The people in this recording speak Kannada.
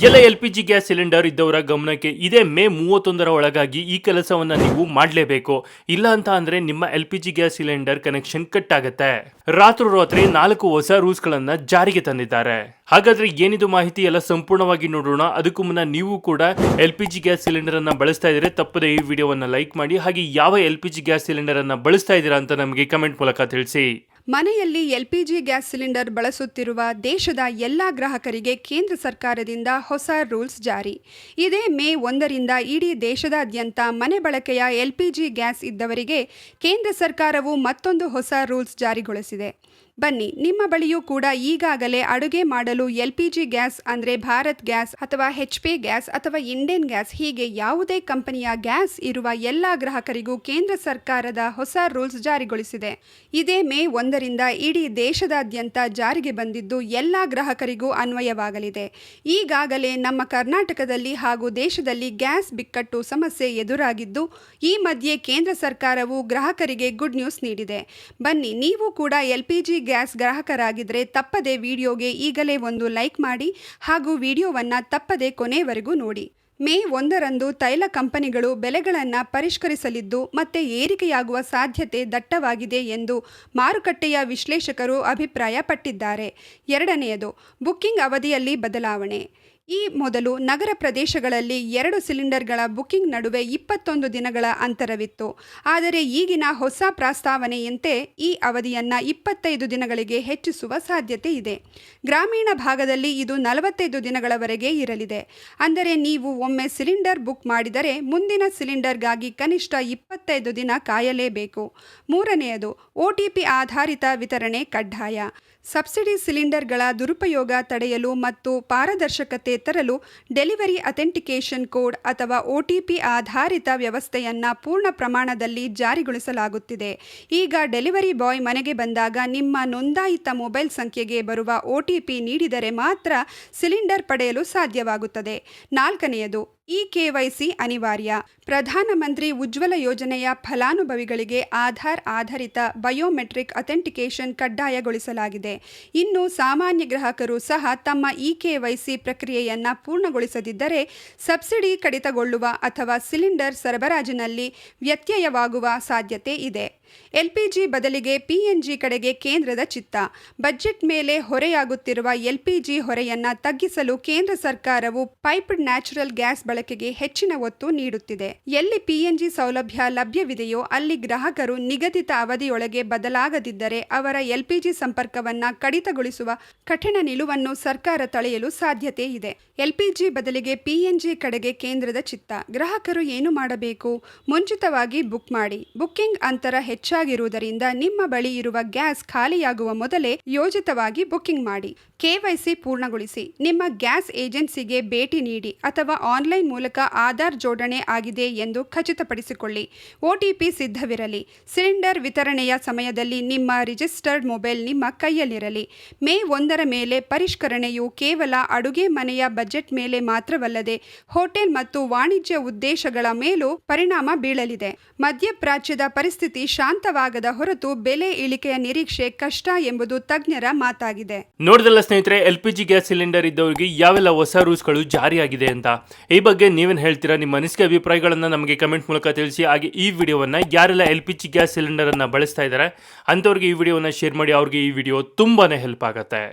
ಎಲ್ಲ LPG ಗ್ಯಾಸ್ ಸಿಲಿಂಡರ್ ಇದ್ದವರ ಗಮನಕ್ಕೆ ಇದೇ ಮೇ 31ರ ಒಳಗಾಗಿ ಈ ಕೆಲಸವನ್ನ ನೀವು ಮಾಡಲೇಬೇಕು. ಇಲ್ಲ ಅಂತ ಅಂದ್ರೆ ನಿಮ್ಮ LPG gas cylinder connection cut ಆಗುತ್ತೆ. ರಾತ್ರಿ 4 ಹೊಸ ರೂಲ್ಸ್ ಗಳನ್ನ ಜಾರಿಗೆ ತಂದಿದ್ದಾರೆ. ಹಾಗಾದ್ರೆ ಏನಿದು ಮಾಹಿತಿ ಎಲ್ಲ ಸಂಪೂರ್ಣವಾಗಿ ನೋಡೋಣ. ಅದಕ್ಕೂ ಮುನ್ನ ನೀವು ಕೂಡ LPG ಗ್ಯಾಸ್ ಸಿಲಿಂಡರ್ ಅನ್ನ ಬಳಸ್ತಾ ಇದ್ರೆ ತಪ್ಪದೆ ಈ ವಿಡಿಯೋವನ್ನ ಲೈಕ್ ಮಾಡಿ. ಹಾಗೆ ಯಾವ LPG ಗ್ಯಾಸ್ ಸಿಲಿಂಡರ್ ಅನ್ನ ಬಳಸ್ತಾ ಇದ್ದೀರಾ ಅಂತ ನಮಗೆ ಕಮೆಂಟ್ ಮೂಲಕ ತಿಳಿಸಿ. ಮನೆಯಲ್ಲಿ LPG ಗ್ಯಾಸ್ ಸಿಲಿಂಡರ್ ಬಳಸುತ್ತಿರುವ ದೇಶದ ಎಲ್ಲ ಗ್ರಾಹಕರಿಗೆ ಕೇಂದ್ರ ಸರ್ಕಾರದಿಂದ ಹೊಸ ರೂಲ್ಸ್ ಜಾರಿ. ಇದೇ ಮೇ 1ರಿಂದ ಇಡೀ ದೇಶದಾದ್ಯಂತ ಮನೆ ಬಳಕೆಯ LPG ಗ್ಯಾಸ್ ಇದ್ದವರಿಗೆ ಕೇಂದ್ರ ಸರ್ಕಾರವು ಮತ್ತೊಂದು ಹೊಸ ರೂಲ್ಸ್ ಜಾರಿಗೊಳಿಸಿದೆ. ಬನ್ನಿ, ನಿಮ್ಮ ಬಳಿಯೂ ಕೂಡ ಈಗಾಗಲೇ ಅಡುಗೆ ಮಾಡಲು LPG ಗ್ಯಾಸ್ ಅಂದರೆ ಭಾರತ್ ಗ್ಯಾಸ್ ಅಥವಾ HP ಗ್ಯಾಸ್ ಅಥವಾ ಇಂಡಿಯನ್ ಗ್ಯಾಸ್ ಹೀಗೆ ಯಾವುದೇ ಕಂಪನಿಯ ಗ್ಯಾಸ್ ಇರುವ ಎಲ್ಲ ಗ್ರಾಹಕರಿಗೂ ಕೇಂದ್ರ ಸರ್ಕಾರದ ಹೊಸ ರೂಲ್ಸ್ ಜಾರಿಗೊಳಿಸಿದೆ. ಇದೇ ಮೇ 1ರಿಂದ ಇಡೀ ದೇಶದಾದ್ಯಂತ ಜಾರಿಗೆ ಬಂದಿದ್ದು ಎಲ್ಲ ಗ್ರಾಹಕರಿಗೂ ಅನ್ವಯವಾಗಲಿದೆ. ಈಗಾಗಲೇ ನಮ್ಮ ಕರ್ನಾಟಕದಲ್ಲಿ ಹಾಗೂ ದೇಶದಲ್ಲಿ ಗ್ಯಾಸ್ ಬಿಕ್ಕಟ್ಟು ಸಮಸ್ಯೆ ಎದುರಾಗಿದ್ದು, ಈ ಮಧ್ಯೆ ಕೇಂದ್ರ ಸರ್ಕಾರವು ಗ್ರಾಹಕರಿಗೆ ಗುಡ್ ನ್ಯೂಸ್ ನೀಡಿದೆ. ಬನ್ನಿ, ನೀವು ಕೂಡ LPG ಗ್ಯಾಸ್ ಗ್ರಾಹಕರಾಗಿದ್ದರೆ ತಪ್ಪದೆ ವಿಡಿಯೋಗೆ ಈಗಲೇ ಒಂದು ಲೈಕ್ ಮಾಡಿ ಹಾಗೂ ವಿಡಿಯೋವನ್ನು ತಪ್ಪದೆ ಕೊನೆವರೆಗೂ ನೋಡಿ. ಮೇ 1ರಂದು ತೈಲ ಕಂಪನಿಗಳು ಬೆಲೆಗಳನ್ನು ಪರಿಷ್ಕರಿಸಲಿದ್ದು ಮತ್ತೆ ಏರಿಕೆಯಾಗುವ ಸಾಧ್ಯತೆ ದಟ್ಟವಾಗಿದೆ ಎಂದು ಮಾರುಕಟ್ಟೆಯ ವಿಶ್ಲೇಷಕರು ಅಭಿಪ್ರಾಯಪಟ್ಟಿದ್ದಾರೆ. ಎರಡನೆಯದು, ಬುಕ್ಕಿಂಗ್ ಅವಧಿಯಲ್ಲಿ ಬದಲಾವಣೆ. ಈ ಮೊದಲು ನಗರ ಪ್ರದೇಶಗಳಲ್ಲಿ 2 ಸಿಲಿಂಡರ್ಗಳ ಬುಕ್ಕಿಂಗ್ ನಡುವೆ 21 ದಿನಗಳ ಅಂತರವಿತ್ತು. ಆದರೆ ಈಗಿನ ಹೊಸ ಪ್ರಸ್ತಾವನೆಯಂತೆ ಈ ಅವಧಿಯನ್ನು 25 ದಿನಗಳಿಗೆ ಹೆಚ್ಚಿಸುವ ಸಾಧ್ಯತೆ ಇದೆ. ಗ್ರಾಮೀಣ ಭಾಗದಲ್ಲಿ ಇದು 45 ದಿನಗಳವರೆಗೆ ಇರಲಿದೆ. ಅಂದರೆ ನೀವು ಒಮ್ಮೆ ಸಿಲಿಂಡರ್ ಬುಕ್ ಮಾಡಿದರೆ ಮುಂದಿನ ಸಿಲಿಂಡರ್ಗಾಗಿ ಕನಿಷ್ಠ 25 ದಿನ ಕಾಯಲೇಬೇಕು. ಮೂರನೆಯದು, OTP ಆಧಾರಿತ ವಿತರಣೆ ಕಡ್ಡಾಯ. ಸಬ್ಸಿಡಿ ಸಿಲಿಂಡರ್ಗಳ ದುರುಪಯೋಗ ತಡೆಯಲು ಮತ್ತು ಪಾರದರ್ಶಕತೆ ತರಲು ಡೆಲಿವರಿ ಅಥೆಂಟಿಕೇಷನ್ ಕೋಡ್ ಅಥವಾ OTP ಆಧಾರಿತ ವ್ಯವಸ್ಥೆಯನ್ನು ಪೂರ್ಣ ಪ್ರಮಾಣದಲ್ಲಿ ಜಾರಿಗೊಳಿಸಲಾಗುತ್ತಿದೆ. ಈಗ ಡೆಲಿವರಿ ಬಾಯ್ ಮನೆಗೆ ಬಂದಾಗ ನಿಮ್ಮ ನೋಂದಾಯಿತ ಮೊಬೈಲ್ ಸಂಖ್ಯೆಗೆ ಬರುವ OTP ನೀಡಿದರೆ ಮಾತ್ರ ಸಿಲಿಂಡರ್ ಪಡೆಯಲು ಸಾಧ್ಯವಾಗುತ್ತದೆ. ನಾಲ್ಕನೆಯದು, KYC ಅನಿವಾರ್ಯ. ಪ್ರಧಾನಮಂತ್ರಿ ಉಜ್ವಲ ಯೋಜನೆಯ ಫಲಾನುಭವಿಗಳಿಗೆ ಆಧಾರ್ ಆಧಾರಿತ ಬಯೋಮೆಟ್ರಿಕ್ ಅಥೆಂಟಿಕೇಷನ್ ಕಡ್ಡಾಯಗೊಳಿಸಲಾಗಿದೆ. ಇನ್ನು ಸಾಮಾನ್ಯ ಗ್ರಾಹಕರು ಸಹ ತಮ್ಮ KYC ಪ್ರಕ್ರಿಯೆಯನ್ನು ಪೂರ್ಣಗೊಳಿಸದಿದ್ದರೆ ಸಬ್ಸಿಡಿ ಕಡಿತಗೊಳ್ಳುವ ಅಥವಾ ಸಿಲಿಂಡರ್ ಸರಬರಾಜಿನಲ್ಲಿ ವ್ಯತ್ಯಯವಾಗುವ ಸಾಧ್ಯತೆ ಇದೆ. LPG ಬದಲಿಗೆ PNG ಕಡೆಗೆ ಕೇಂದ್ರದ ಚಿತ್ತ. ಬಜೆಟ್ ಮೇಲೆ ಹೊರೆಯಾಗುತ್ತಿರುವ LPG ಹೊರೆಯನ್ನು ತಗ್ಗಿಸಲು ಕೇಂದ್ರ ಸರ್ಕಾರವು ಪೈಪ್ಡ್ ನ್ಯಾಚುರಲ್ ಗ್ಯಾಸ್ ಬಳಕೆಗೆ ಹೆಚ್ಚಿನ ಒತ್ತು ನೀಡುತ್ತಿದೆ. ಎಲ್ಲಿ PNG ಸೌಲಭ್ಯ ಲಭ್ಯವಿದೆಯೋ ಅಲ್ಲಿ ಗ್ರಾಹಕರು ನಿಗದಿತ ಅವಧಿಯೊಳಗೆ ಬದಲಾಗದಿದ್ದರೆ ಅವರ LPG ಸಂಪರ್ಕವನ್ನು ಕಡಿತಗೊಳಿಸುವ ಕಠಿಣ ನಿಲುವನ್ನು ಸರ್ಕಾರ ತಳೆಯಲು ಸಾಧ್ಯತೆ ಇದೆ. LPG ಬದಲಿಗೆ PNG ಕಡೆಗೆ ಕೇಂದ್ರದ ಚಿತ್ತ. ಗ್ರಾಹಕರು ಏನು ಮಾಡಬೇಕು? ಮುಂಚಿತವಾಗಿ ಬುಕ್ ಮಾಡಿ. ಬುಕ್ಕಿಂಗ್ ಅಂತರ ಹೆಚ್ಚಾಗಿರುವುದರಿಂದ ನಿಮ್ಮ ಬಳಿ ಇರುವ ಗ್ಯಾಸ್ ಖಾಲಿಯಾಗುವ ಮೊದಲೇ ಯೋಜಿತವಾಗಿ ಬುಕ್ಕಿಂಗ್ ಮಾಡಿ. KYC ಪೂರ್ಣಗೊಳಿಸಿ. ನಿಮ್ಮ ಗ್ಯಾಸ್ ಏಜೆನ್ಸಿಗೆ ಭೇಟಿ ನೀಡಿ ಅಥವಾ ಆನ್ಲೈನ್ ಮೂಲಕ ಆಧಾರ್ ಜೋಡಣೆ ಆಗಿದೆ ಎಂದು ಖಚಿತಪಡಿಸಿಕೊಳ್ಳಿ. OTP ಸಿದ್ಧವಿರಲಿ. ಸಿಲಿಂಡರ್ ವಿತರಣೆಯ ಸಮಯದಲ್ಲಿ ನಿಮ್ಮ ರಿಜಿಸ್ಟರ್ಡ್ ಮೊಬೈಲ್ ನಿಮ್ಮ ಕೈಯಲ್ಲಿರಲಿ. ಮೇ 1ರ ಮೇಲೆ ಪರಿಷ್ಕರಣೆಯು ಕೇವಲ ಅಡುಗೆ ಮನೆಯ ಬಜೆಟ್ ಮೇಲೆ ಮಾತ್ರವಲ್ಲದೆ ಹೋಟೆಲ್ ಮತ್ತು ವಾಣಿಜ್ಯ ಉದ್ದೇಶಗಳ ಮೇಲೂ ಪರಿಣಾಮ ಬೀಳಲಿದೆ. ಮಧ್ಯಪ್ರಾಚ್ಯದ ಪರಿಸ್ಥಿತಿ ಶಾಂತವಾಗದ ಹೊರತು ಬೆಲೆ ಇಳಿಕೆಯ ನಿರೀಕ್ಷೆ ಕಷ್ಟ ಎಂಬುದು ತಜ್ಞರ ಮಾತಾಗಿದೆ. ನೋಡಿದಲ್ಲ ಸ್ನೇಹಿತರೆ, LPG ಗ್ಯಾಸ್ ಸಿಲಿಂಡರ್ ಇದ್ದವರಿಗೆ ಯಾವೆಲ್ಲ ಹೊಸ ರೂಲ್ಸ್ಗಳು ಜಾರಿಯಾಗಿದೆ ಅಂತ. ಈ ಬಗ್ಗೆ ನೀವೇನು ಹೇಳ್ತೀರಾ? ನಿಮ್ಮ ಅನಿಸಿಕೆ ಅಭಿಪ್ರಾಯಗಳನ್ನು ನಮಗೆ ಕಮೆಂಟ್ ಮೂಲಕ ತಿಳಿಸಿ. ಹಾಗೆ ಈ ವಿಡಿಯೋವನ್ನು ಯಾರೆಲ್ಲ LPG ಗ್ಯಾಸ್ ಸಿಲಿಂಡರ್ ಅನ್ನ ಬಳಸ್ತಾ ಇದ್ದಾರೆ ಅಂಥವ್ರಿಗೆ ಈ ವಿಡಿಯೋವನ್ನು ಶೇರ್ ಮಾಡಿ. ಅವ್ರಿಗೆ ಈ ವಿಡಿಯೋ ತುಂಬಾನೇ ಹೆಲ್ಪ್ ಆಗುತ್ತೆ.